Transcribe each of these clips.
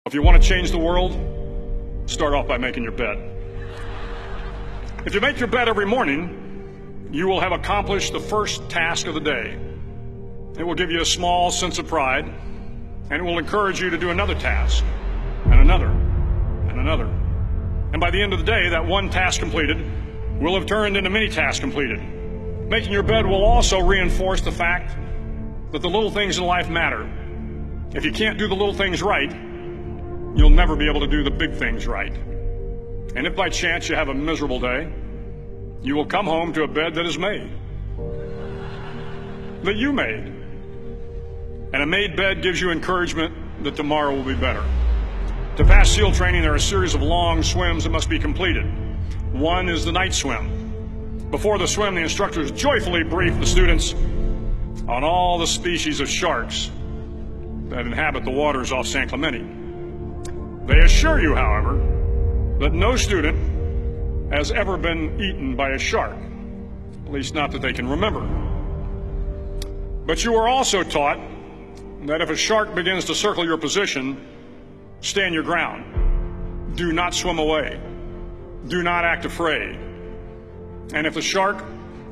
If you want to change the world, start off by making your bed. If you make your bed every morning, you will have accomplished the first task of the day. It will give you a small sense of pride, and it will encourage you to do another task, and another, and another. And by the end of the day, that one task completed will have turned into many tasks completed. Making your bed will also reinforce the fact that the little things in life matter. If you can't do the little things right, you'll never be able to do the big things right. And if by chance you have a miserable day, you will come home to a bed that is made, that you made. And a made bed gives you encouragement that tomorrow will be better. To pass SEAL training, there are a series of long swims that must be completed. One is the night swim. Before the swim, the instructors joyfully brief the students on all the species of sharks that inhabit the waters off San Clemente. They assure you, however, that no student has ever been eaten by a shark, at least not that they can remember. But you are also taught that if a shark begins to circle your position, stand your ground. Do not swim away. Do not act afraid. And if the shark,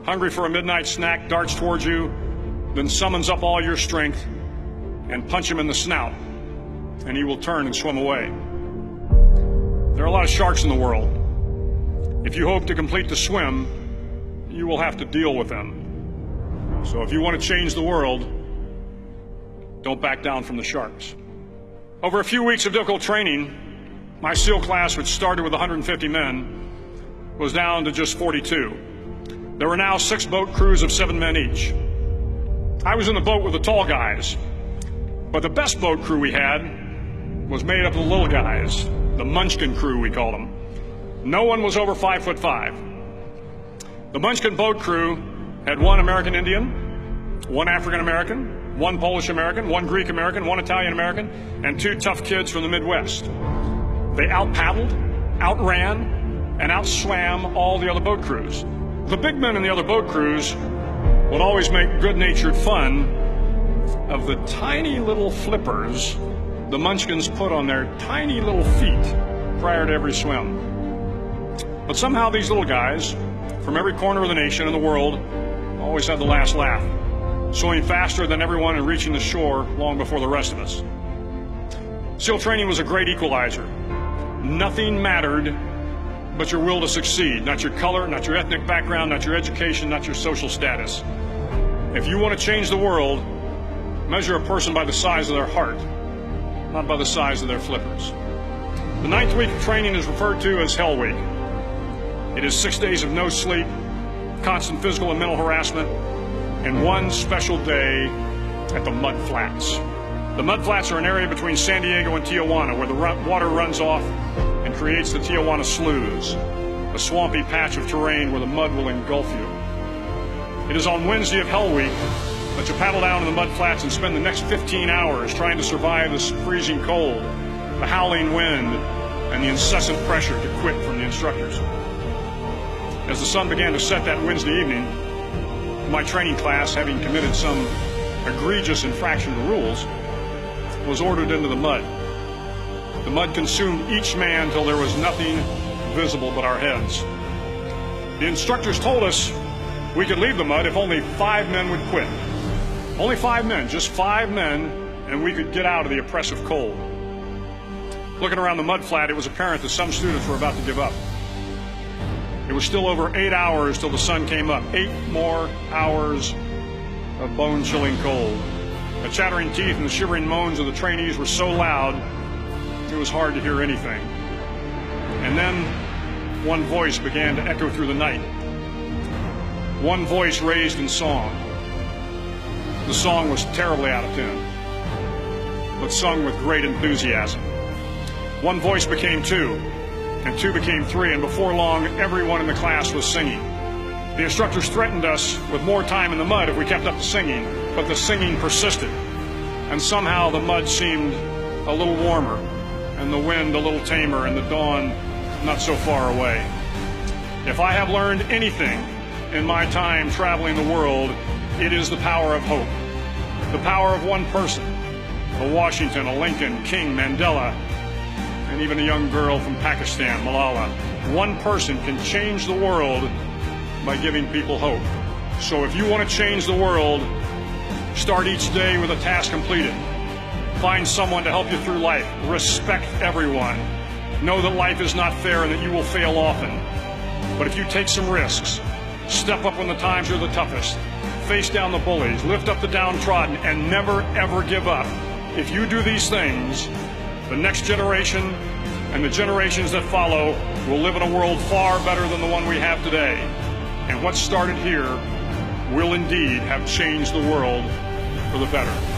hungry for a midnight snack, darts towards you, then summons up all your strength and punch him in the snout, and he will turn and swim away. There are a lot of sharks in the world. If you hope to complete the swim, you will have to deal with them. So if you want to change the world, don't back down from the sharks. Over a few weeks of difficult training, my SEAL class, which started with 150 men, was down to just 42. There were now 6 boat crews of 7 men each. I was in the boat with the tall guys, but the best boat crew we had was made up of the little guys, the Munchkin crew, we called them. No one was over 5'5". The Munchkin boat crew had 1 American Indian, 1 African American, 1 Polish American, 1 Greek American, 1 Italian American, and 2 tough kids from the Midwest. They out-paddled, outran, and outswam all the other boat crews. The big men in the other boat crews would always make good-natured fun of the tiny little flippers the Munchkins put on their tiny little feet prior to every swim. But somehow these little guys from every corner of the nation and the world always had the last laugh, swimming faster than everyone and reaching the shore long before the rest of us. SEAL training was a great equalizer. Nothing mattered but your will to succeed, not your color, not your ethnic background, not your education, not your social status. If you want to change the world, measure a person by the size of their heart, not by the size of their flippers. The 9th week of training is referred to as Hell Week. It is 6 days of no sleep, constant physical and mental harassment, and 1 special day at the Mud Flats. The Mud Flats are an area between San Diego and Tijuana where the water runs off and creates the Tijuana Sloughs, a swampy patch of terrain where the mud will engulf you. It is on Wednesday of Hell Week that you paddle down to the Mud Flats and spend the next 15 hours trying to survive this freezing cold, the howling wind, and the incessant pressure to quit from the instructors. As the sun began to set that Wednesday evening, my training class, having committed some egregious infraction of the rules, was ordered into the mud. The mud consumed each man till there was nothing visible but our heads. The instructors told us we could leave the mud if only 5 men would quit. Only 5 men, just 5 men, and we could get out of the oppressive cold. Looking around the mud flat, it was apparent that some students were about to give up. It was still over 8 hours till the sun came up. 8 more hours of bone-chilling cold. The chattering teeth and the shivering moans of the trainees were so loud, it was hard to hear anything. And then one voice began to echo through the night. One voice raised in song. The song was terribly out of tune, but sung with great enthusiasm. One voice became 2, and 2 became 3, and before long, everyone in the class was singing. The instructors threatened us with more time in the mud if we kept up the singing, but the singing persisted, and somehow the mud seemed a little warmer, and the wind a little tamer, and the dawn not so far away. If I have learned anything in my time traveling the world, it is the power of hope. The power of one person, a Washington, a Lincoln, King, Mandela, and even a young girl from Pakistan, Malala. One person can change the world by giving people hope. So if you want to change the world, start each day with a task completed. Find someone to help you through life. Respect everyone. Know that life is not fair and that you will fail often. But if you take some risks, step up when the times are the toughest, face down the bullies, lift up the downtrodden, and never ever give up. If you do these things, the next generation and the generations that follow will live in a world far better than the one we have today. And what started here will indeed have changed the world for the better.